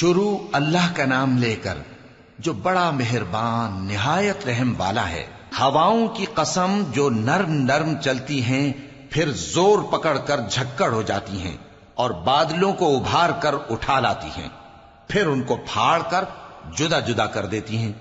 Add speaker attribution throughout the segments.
Speaker 1: شروع اللہ کا نام لے کر جو بڑا مہربان نہایت رحم والا ہے۔ ہواؤں کی قسم جو نرم نرم چلتی ہیں پھر زور پکڑ کر جھکڑ ہو جاتی ہیں اور بادلوں کو ابھار کر اٹھا لاتی ہیں، پھر ان کو پھاڑ کر جدا جدا کر دیتی ہیں۔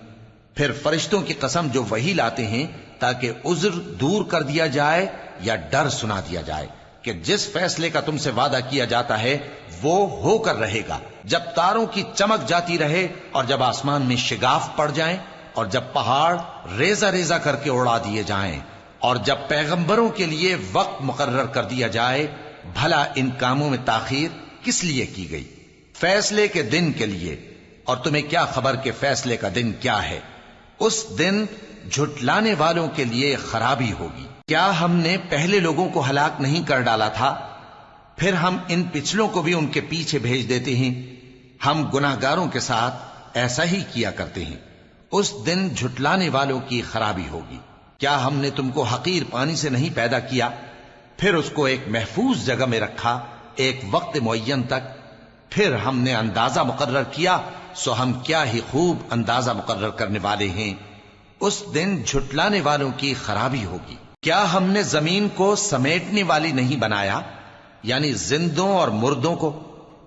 Speaker 1: پھر فرشتوں کی قسم جو وحی لاتے ہیں تاکہ عذر دور کر دیا جائے یا ڈر سنا دیا جائے کہ جس فیصلے کا تم سے وعدہ کیا جاتا ہے وہ ہو کر رہے گا، جب تاروں کی چمک جاتی رہے اور جب آسمان میں شگاف پڑ جائیں اور جب پہاڑ ریزہ ریزہ کر کے اڑا دیے جائیں اور جب پیغمبروں کے لیے وقت مقرر کر دیا جائے۔ بھلا ان کاموں میں تاخیر کس لیے کی گئی؟ فیصلے کے دن کے لیے، اور تمہیں کیا خبر کہ فیصلے کا دن کیا ہے؟ اس دن جھٹلانے والوں کے لیے خرابی ہوگی۔ کیا ہم نے پہلے لوگوں کو ہلاک نہیں کر ڈالا تھا؟ پھر ہم ان پچھلوں کو بھی ان کے پیچھے بھیج دیتے ہیں۔ ہم گناہگاروں کے ساتھ ایسا ہی کیا کرتے ہیں۔ اس دن جھٹلانے والوں کی خرابی ہوگی۔ کیا ہم نے تم کو حقیر پانی سے نہیں پیدا کیا، پھر اس کو ایک محفوظ جگہ میں رکھا ایک وقت معین تک، پھر ہم نے اندازہ مقرر کیا، سو ہم کیا ہی خوب اندازہ مقرر کرنے والے ہیں۔ اس دن جھٹلانے والوں کی خرابی ہوگی۔ کیا ہم نے زمین کو سمیٹنے والی نہیں بنایا، یعنی زندوں اور مردوں کو،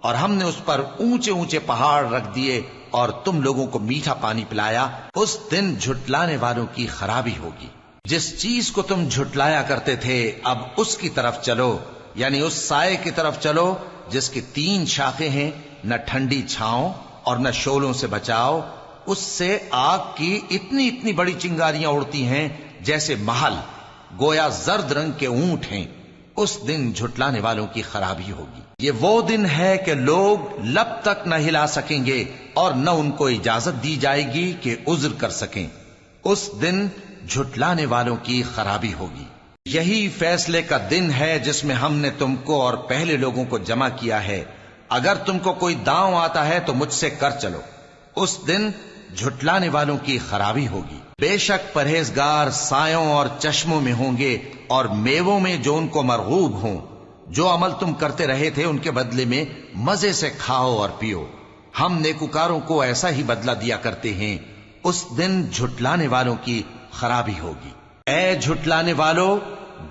Speaker 1: اور ہم نے اس پر اونچے اونچے پہاڑ رکھ دیے اور تم لوگوں کو میٹھا پانی پلایا۔ اس دن جھٹلانے والوں کی خرابی ہوگی۔ جس چیز کو تم جھٹلایا کرتے تھے اب اس کی طرف چلو، یعنی اس سائے کی طرف چلو جس کی 3 شاخیں ہیں، نہ ٹھنڈی چھاؤں اور نہ شعلوں سے بچاؤ۔ اس سے آگ کی اتنی اتنی بڑی چنگاریاں اڑتی ہیں جیسے محل، گویا زرد رنگ کے اونٹ ہیں۔ اس دن جھٹلانے والوں کی خرابی ہوگی۔ یہ وہ دن ہے کہ لوگ لب تک نہ ہلا سکیں گے اور نہ ان کو اجازت دی جائے گی کہ عذر کر سکیں۔ اس دن جھٹلانے والوں کی خرابی ہوگی۔ یہی فیصلے کا دن ہے جس میں ہم نے تم کو اور پہلے لوگوں کو جمع کیا ہے۔ اگر تم کو کوئی داؤں آتا ہے تو مجھ سے کر چلو۔ اس دن جھٹلانے والوں کی خرابی ہوگی۔ بے شک پرہیزگار سایوں اور چشموں میں ہوں گے اور میووں میں جو ان کو مرغوب ہوں۔ جو عمل تم کرتے رہے تھے ان کے بدلے میں مزے سے کھاؤ اور پیو۔ ہم نیکوکاروں کو ایسا ہی بدلہ دیا کرتے ہیں۔ اس دن جھٹلانے والوں کی خرابی ہوگی۔ اے جھٹلانے والو،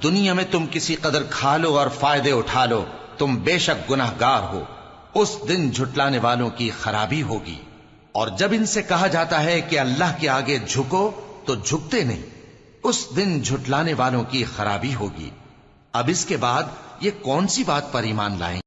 Speaker 1: دنیا میں تم کسی قدر کھا لو اور فائدے اٹھا لو، تم بے شک گناہگار ہو۔ اس دن جھٹلانے والوں کی خرابی ہوگی۔ اور جب ان سے کہا جاتا ہے کہ اللہ کے آگے جھکو تو جھکتے نہیں۔ اس دن جھٹلانے والوں کی خرابی ہوگی۔ اب اس کے بعد یہ کون سی بات پر ایمان لائیں؟